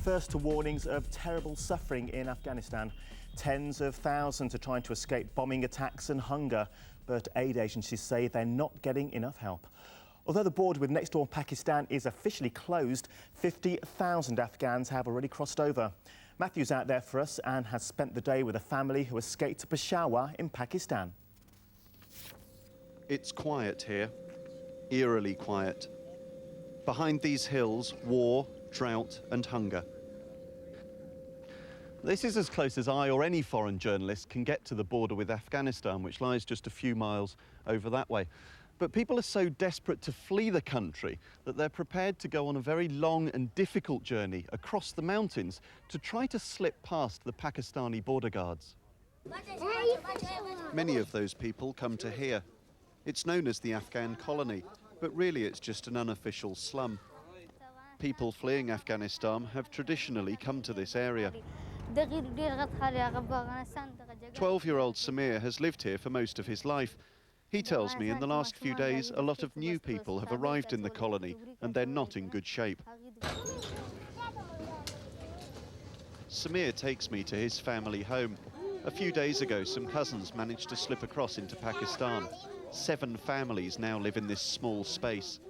First to warnings of terrible suffering in Afghanistan. Tens of thousands are trying to escape bombing attacks and hunger, but aid agencies say they're not getting enough help. Although the border with next-door Pakistan is officially closed, 50,000 Afghans have already crossed over. Matthew's out there for us and has spent the day with a family who escaped to Peshawar in Pakistan. It's quiet here, eerily quiet. Behind these hills, war, drought and hunger. This is as close as I or any foreign journalist can get to the border with Afghanistan, which lies just a few miles over that way. But people are so desperate to flee the country that they're prepared to go on a very long and difficult journey across the mountains to try to slip past the Pakistani border guards. Many of those people come to here. It's known as the Afghan colony, but really it's just an unofficial slum. People fleeing Afghanistan have traditionally come to this area. 12-year-old Samir has lived here for most of his life. He tells me in the last few days a lot of new people have arrived in the colony and they're not in good shape. Samir takes me to his family home. A few days ago, some cousins managed to slip across into Pakistan. 7 families now live in this small space.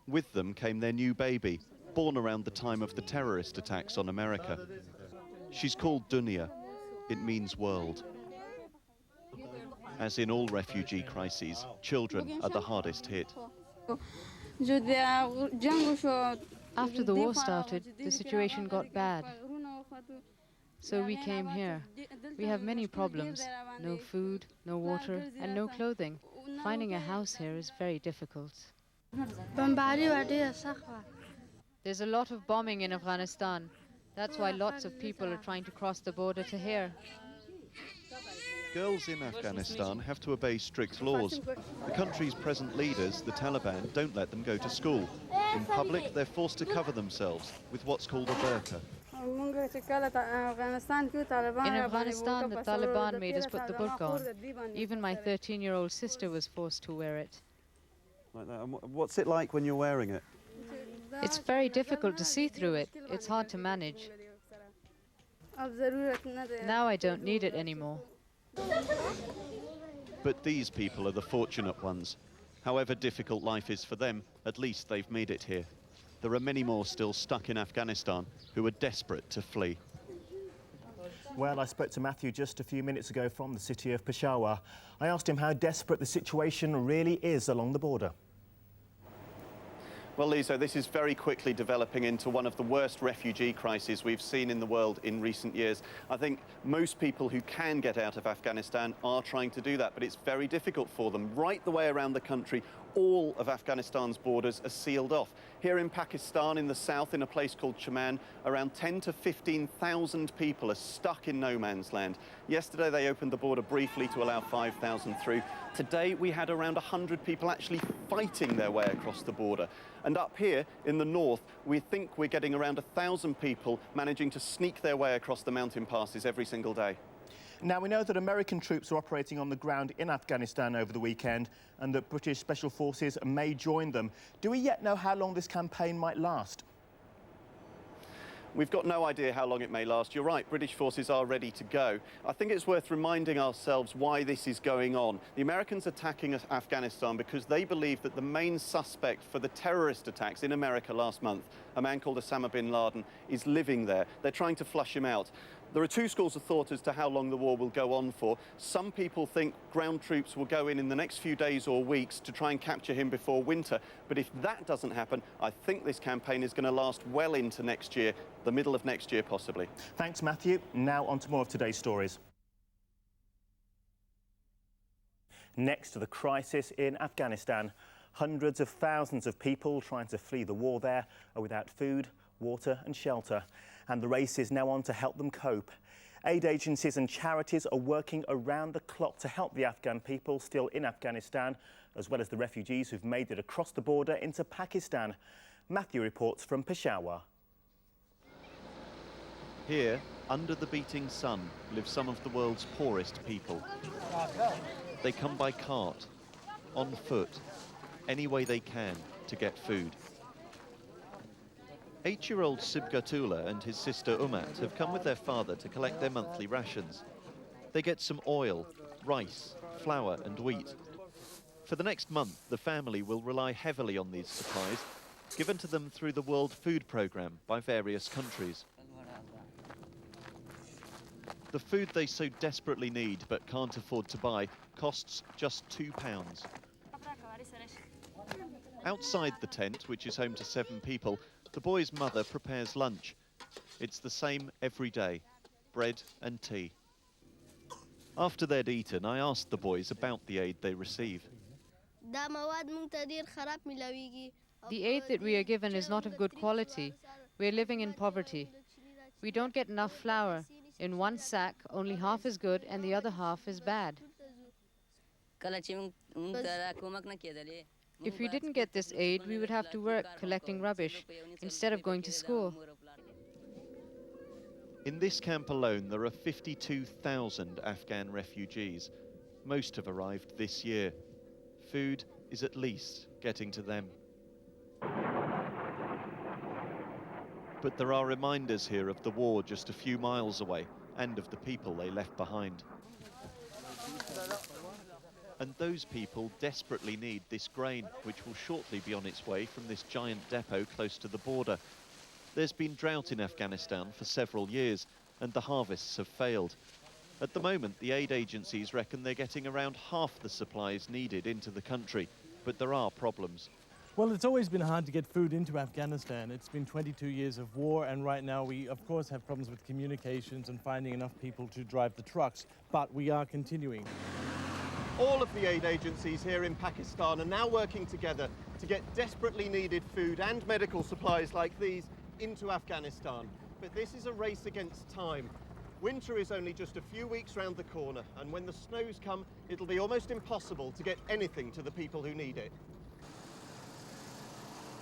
With them came their new baby, born around the time of the terrorist attacks on America. She's called Dunya. It means world. As in all refugee crises, children are the hardest hit. After the war started, the situation got bad. So we came here. We have many problems. No food, no water, and no clothing. Finding a house here is very difficult. There's a lot of bombing in Afghanistan. That's why lots of people are trying to cross the border to here. Girls in Afghanistan have to obey strict laws. The country's present leaders, the Taliban, don't let them go to school. In public, they're forced to cover themselves with what's called a burqa. In Afghanistan, the Taliban made us put the burqa on. Even my 13-year-old sister was forced to wear it. Like that. And what's it like when you're wearing it? It's very difficult to see through it. It's hard to manage. Now I don't need it anymore. But these people are the fortunate ones. However difficult life is for them, at least they've made it here. There are many more still stuck in Afghanistan who are desperate to flee. Well, I spoke to Matthew just a few minutes ago from the city of Peshawar. I asked him how desperate the situation really is along the border. Well, Lisa, this is very quickly developing into one of the worst refugee crises we've seen in the world in recent years. I think most people who can get out of Afghanistan are trying to do that, but it's very difficult for them. Right the way around the country, all of Afghanistan's borders are sealed off. Here in Pakistan, in the south, in a place called Chaman, around 10 to 15,000 people are stuck in no man's land. Yesterday, they opened the border briefly to allow 5,000 through. Today, we had around 100 people actually fighting their way across the border. And up here in the north, we think we're getting around 1,000 people managing to sneak their way across the mountain passes every single day. Now, we know that American troops are operating on the ground in Afghanistan over the weekend and that British Special Forces may join them. Do we yet know how long this campaign might last? We've got no idea how long it may last. You're right, British forces are ready to go. I think it's worth reminding ourselves why this is going on. The Americans are attacking Afghanistan because they believe that the main suspect for the terrorist attacks in America last month, a man called Osama bin Laden, is living there. They're trying to flush him out. There are 2 schools of thought as to how long the war will go on for. Some people think ground troops will go in the next few days or weeks to try and capture him before winter. But if that doesn't happen, I think this campaign is going to last well into next year, the middle of next year possibly. Thanks, Matthew. Now on to more of today's stories. Next to the crisis in Afghanistan, hundreds of thousands of people trying to flee the war there are without food, water and shelter. And the race is now on to help them cope. Aid agencies and charities are working around the clock to help the Afghan people still in Afghanistan, as well as the refugees who've made it across the border into Pakistan. Matthew reports from Peshawar. Here, under the beating sun, live some of the world's poorest people. They come by cart, on foot, any way they can to get food. 8-year-old Sibgatula and his sister Umat have come with their father to collect their monthly rations. They get some oil, rice, flour and wheat. For the next month, the family will rely heavily on these supplies, given to them through the World Food Programme by various countries. The food they so desperately need but can't afford to buy costs just £2. Outside the tent, which is home to 7 people, the boys' mother prepares lunch. It's the same every day, bread and tea. After they'd eaten, I asked the boys about the aid they receive. The aid that we are given is not of good quality. We are living in poverty. We don't get enough flour. In one sack, only half is good and the other half is bad. If we didn't get this aid, we would have to work collecting rubbish instead of going to school. In this camp alone, there are 52,000 Afghan refugees. Most have arrived this year. Food is at least getting to them. But there are reminders here of the war just a few miles away and of the people they left behind. And those people desperately need this grain, which will shortly be on its way from this giant depot close to the border. There's been drought in Afghanistan for several years, and the harvests have failed. At the moment, the aid agencies reckon they're getting around half the supplies needed into the country, but there are problems. Well, it's always been hard to get food into Afghanistan. It's been 22 years of war, and right now we, of course, have problems with communications and finding enough people to drive the trucks, but we are continuing. All of the aid agencies here in Pakistan are now working together to get desperately needed food and medical supplies like these into Afghanistan. But this is a race against time. Winter is only just a few weeks round the corner, and when the snows come, it'll be almost impossible to get anything to the people who need it.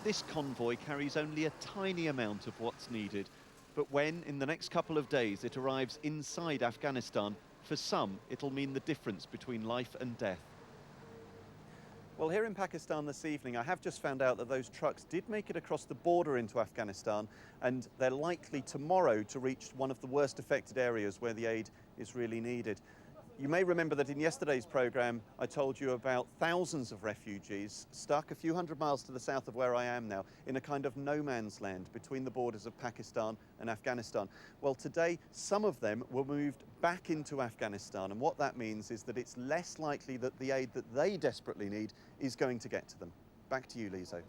This convoy carries only a tiny amount of what's needed, but when, in the next couple of days, it arrives inside Afghanistan, for some, it'll mean the difference between life and death. Well, here in Pakistan this evening, I have just found out that those trucks did make it across the border into Afghanistan, and they're likely tomorrow to reach one of the worst affected areas where the aid is really needed. You may remember that in yesterday's programme, I told you about thousands of refugees stuck a few hundred miles to the south of where I am now, in a kind of no man's land between the borders of Pakistan and Afghanistan. Well, today, some of them were moved back into Afghanistan, and what that means is that it's less likely that the aid that they desperately need is going to get to them. Back to you, Lizo.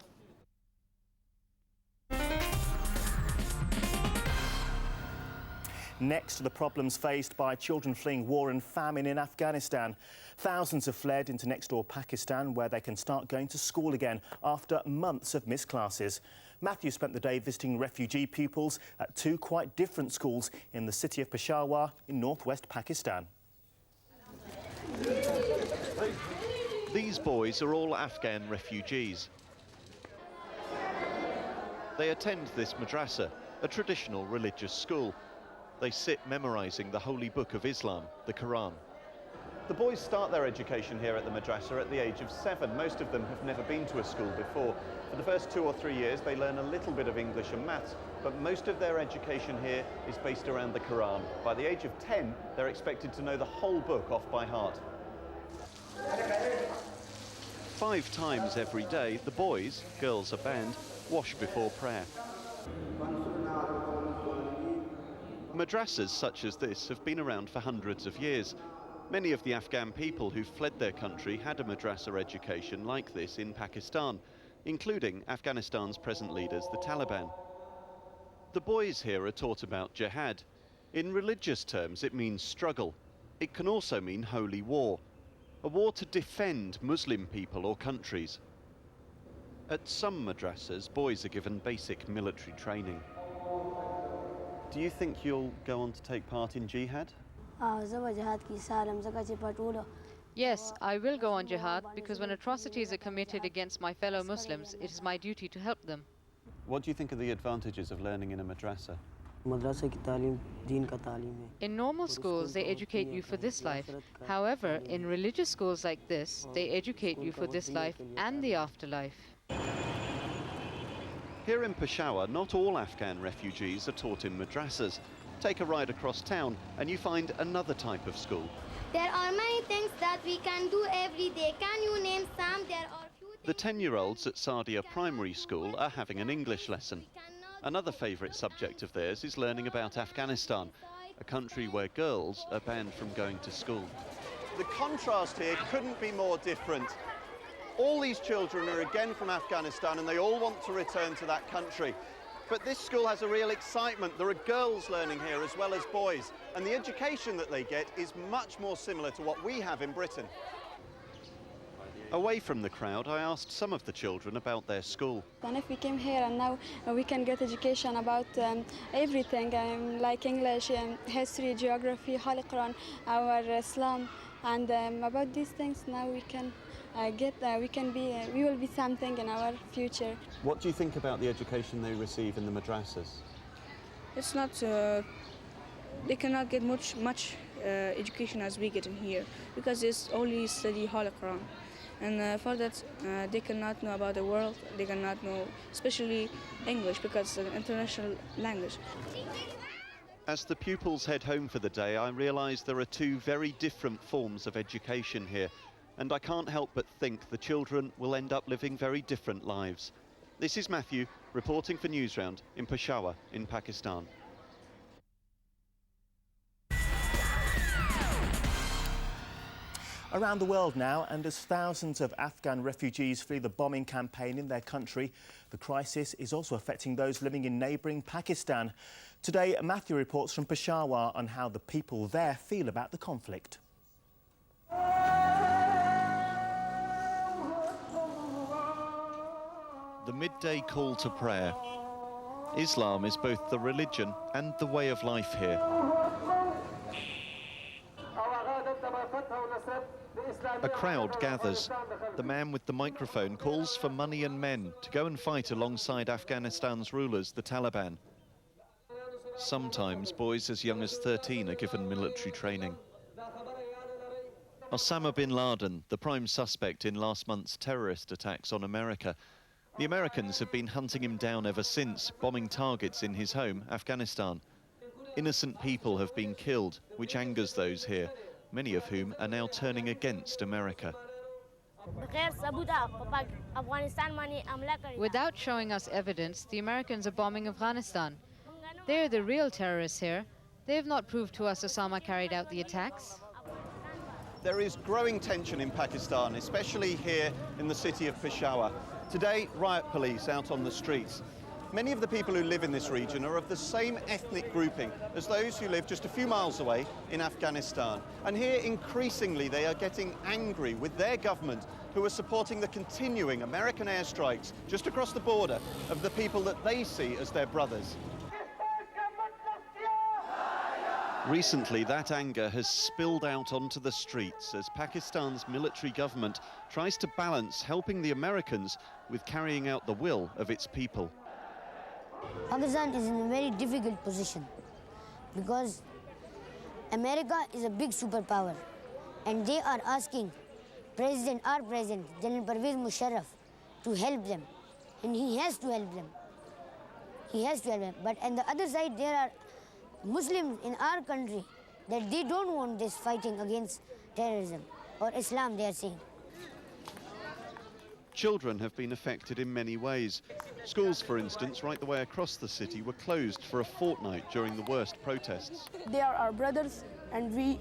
Next to the problems faced by children fleeing war and famine in Afghanistan. Thousands have fled into next-door Pakistan, where they can start going to school again after months of missed classes. Matthew spent the day visiting refugee pupils at 2 quite different schools in the city of Peshawar in northwest Pakistan. These boys are all Afghan refugees. They attend this madrasa, a traditional religious school. They sit memorising the holy book of Islam, the Quran. The boys start their education here at the madrasa at the age of 7. Most of them have never been to a school before. For the first 2 or 3 years, they learn a little bit of English and maths, but most of their education here is based around the Quran. By the age of 10, they're expected to know the whole book off by heart. 5 times every day, the boys, girls are banned, wash before prayer. Madrasas such as this have been around for hundreds of years. Many of the Afghan people who fled their country had a madrasa education like this in Pakistan, including Afghanistan's present leaders, the Taliban. The boys here are taught about jihad. In religious terms, it means struggle. It can also mean holy war, a war to defend Muslim people or countries. At some madrasas, boys are given basic military training. Do you think you'll go on to take part in jihad? Yes, I will go on jihad because when atrocities are committed against my fellow Muslims, it is my duty to help them. What do you think are the advantages of learning in a madrasa? In normal schools, they educate you for this life. However, in religious schools like this, they educate you for this life and the afterlife. Here in Peshawar, not all Afghan refugees are taught in madrasas. Take a ride across town and you find another type of school. There are many things that we can do every day. Can you name some? There are few The 10-year-olds at Sadia Primary School are having an English lesson. Another favourite subject of theirs is learning about Afghanistan, a country where girls are banned from going to school. The contrast here couldn't be more different. All these children are again from Afghanistan and they all want to return to that country. But this school has a real excitement. There are girls learning here as well as boys, and the education that they get is much more similar to what we have in Britain. Away from the crowd, I asked some of the children about their school. And if we came here and now we can get education about everything, like English, history, geography, Holy Quran, our Islam, and about these things now we can we will be something in our future. What do you think about the education they receive in the madrasas? It's not, they cannot get much education as we get in here, because it's only study Holy Quran. And for that, they cannot know about the world, they cannot know, especially English, because it's an international language. As the pupils head home for the day, I realise there are two very different forms of education here. And I can't help but think the children will end up living very different lives. This is Matthew, reporting for Newsround in Peshawar in Pakistan. Around the world now, and as thousands of Afghan refugees flee the bombing campaign in their country, the crisis is also affecting those living in neighbouring Pakistan. Today, Matthew reports from Peshawar on how the people there feel about the conflict. The midday call to prayer. Islam is both the religion and the way of life here. A crowd gathers. The man with the microphone calls for money and men to go and fight alongside Afghanistan's rulers, the Taliban. Sometimes boys as young as 13 are given military training. Osama bin Laden, the prime suspect in last month's terrorist attacks on America. The Americans have been hunting him down ever since, bombing targets in his home, Afghanistan. Innocent people have been killed, which angers those here, many of whom are now turning against America. Without showing us evidence, the Americans are bombing Afghanistan. They're the real terrorists here. They have not proved to us Osama carried out the attacks. There is growing tension in Pakistan, especially here in the city of Peshawar. Today, riot police out on the streets. Many of the people who live in this region are of the same ethnic grouping as those who live just a few miles away in Afghanistan. And here, increasingly, they are getting angry with their government, who are supporting the continuing American airstrikes just across the border of the people that they see as their brothers. Recently, that anger has spilled out onto the streets as Pakistan's military government tries to balance helping the Americans with carrying out the will of its people. Pakistan is in a very difficult position because America is a big superpower and they are asking our president, General Pervez Musharraf, to help them, and he has to help them. He has to help them. But on the other side, there are Muslims in our country that they don't want this fighting against terrorism or Islam, they are saying. Children have been affected in many ways. Schools, for instance, right the way across the city were closed for a fortnight during the worst protests. They are our brothers, and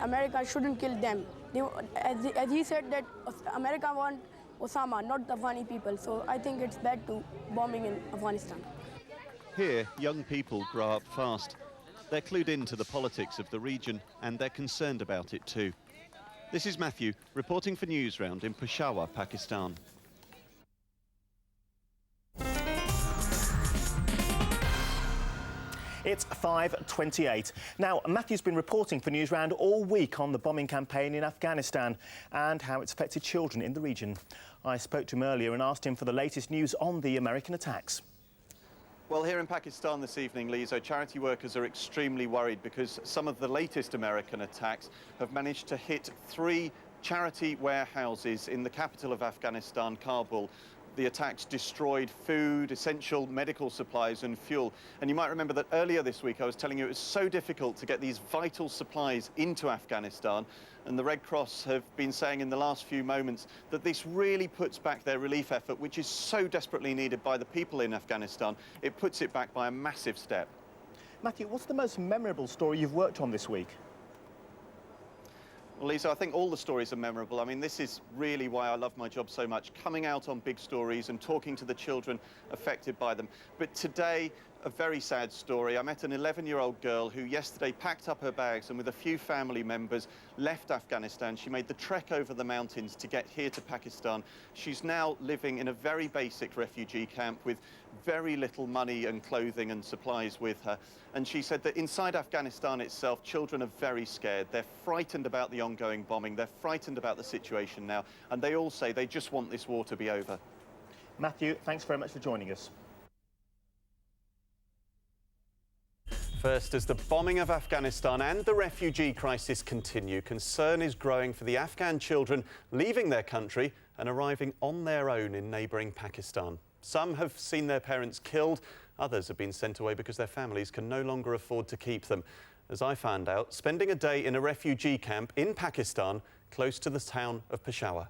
America shouldn't kill them. As he said that America wants Osama, not the Afghani people. So I think it's bad to bombing in Afghanistan. Here, young people grow up fast. They're clued into the politics of the region and they're concerned about it too. This is Matthew, reporting for Newsround in Peshawar, Pakistan. It's 5:28. Now, Matthew's been reporting for Newsround all week on the bombing campaign in Afghanistan and how it's affected children in the region. I spoke to him earlier and asked him for the latest news on the American attacks. Well, here in Pakistan this evening, Lizo, charity workers are extremely worried because some of the latest American attacks have managed to hit 3 charity warehouses in the capital of Afghanistan, Kabul. The attacks destroyed food, essential medical supplies and fuel. And you might remember that earlier this week I was telling you it was so difficult to get these vital supplies into Afghanistan. And the Red Cross have been saying in the last few moments that this really puts back their relief effort, which is so desperately needed by the people in Afghanistan. It puts it back by a massive step. Matthew, what's the most memorable story you've worked on this week? Well, Lisa, I think all the stories are memorable. I mean, this is really why I love my job so much, coming out on big stories and talking to the children affected by them. But today, a very sad story. I met an 11-year-old girl who yesterday packed up her bags and with a few family members left Afghanistan. She made the trek over the mountains to get here to Pakistan. She's now living in a very basic refugee camp with very little money and clothing and supplies with her. And she said that inside Afghanistan itself, children are very scared. They're frightened about the ongoing bombing. They're frightened about the situation now. And they all say they just want this war to be over. Matthew, thanks very much for joining us. First, as the bombing of Afghanistan and the refugee crisis continue, concern is growing for the Afghan children leaving their country and arriving on their own in neighbouring Pakistan. Some have seen their parents killed, others have been sent away because their families can no longer afford to keep them. As I found out, spending a day in a refugee camp in Pakistan close to the town of Peshawar.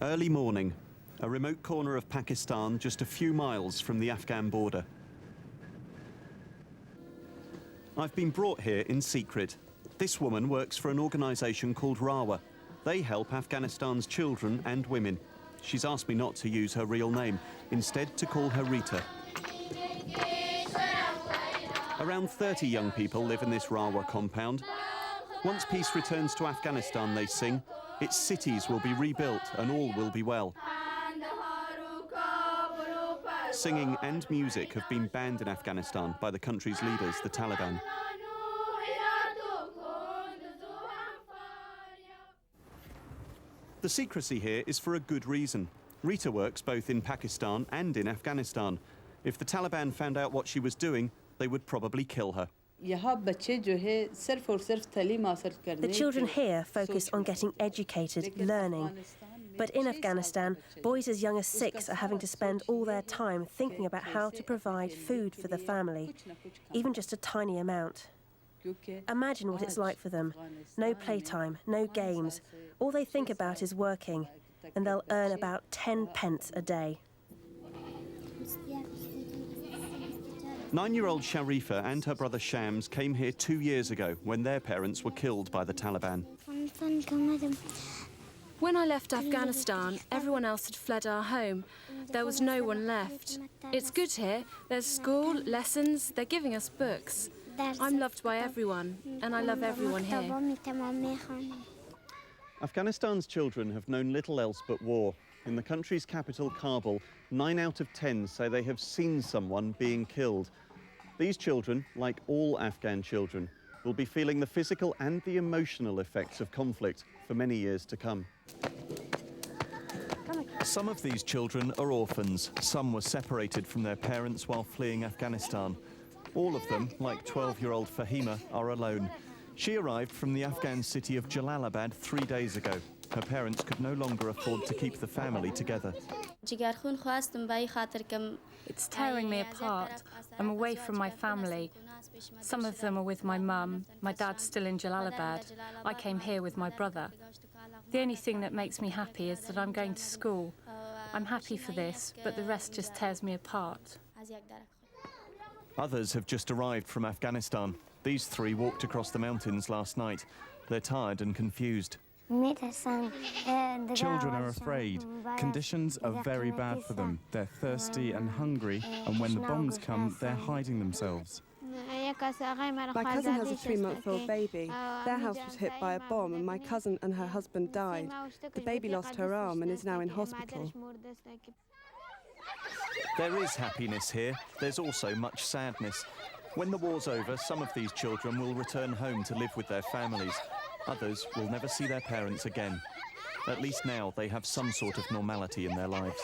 Early morning, a remote corner of Pakistan just a few miles from the Afghan border. I've been brought here in secret. This woman works for an organisation called Rawa. They help Afghanistan's children and women. She's asked me not to use her real name, instead to call her Rita. Around 30 young people live in this Rawa compound. Once peace returns to Afghanistan, they sing, its cities will be rebuilt and all will be well. Singing and music have been banned in Afghanistan by the country's leaders, the Taliban. The secrecy here is for a good reason. Rita works both in Pakistan and in Afghanistan. If the Taliban found out what she was doing, they would probably kill her. The children here focus on getting educated, learning. But in Afghanistan, boys as young as 6 are having to spend all their time thinking about how to provide food for the family, even just a tiny amount. Imagine what it's like for them. No playtime, no games. All they think about is working, and they'll earn about 10 pence a day. 9-year-old Sharifa and her brother Shams came here 2 years ago when their parents were killed by the Taliban. When I left Afghanistan, everyone else had fled our home. There was no one left. It's good here. There's school, lessons, they're giving us books. I'm loved by everyone, and I love everyone here. Afghanistan's children have known little else but war. In the country's capital, Kabul, 9 out of 10 say they have seen someone being killed. These children, like all Afghan children, will be feeling the physical and the emotional effects of conflict for many years to come. Some of these children are orphans. Some were separated from their parents while fleeing Afghanistan. All of them, like 12-year-old Fahima, are alone. She arrived from the Afghan city of Jalalabad 3 days ago. Her parents could no longer afford to keep the family together. It's tearing me apart. I'm away from my family. Some of them are with my mum. My dad's still in Jalalabad. I came here with my brother. The only thing that makes me happy is that I'm going to school. I'm happy for this, but the rest just tears me apart. Others have just arrived from Afghanistan. These 3 walked across the mountains last night. They're tired and confused. Children are afraid. Conditions are very bad for them. They're thirsty and hungry, and when the bombs come, they're hiding themselves. My cousin has a 3-month-old baby. Their house was hit by a bomb and my cousin and her husband died. The baby lost her arm and is now in hospital. There is happiness here. There's also much sadness. When the war's over, some of these children will return home to live with their families. Others will never see their parents again. At least now they have some sort of normality in their lives.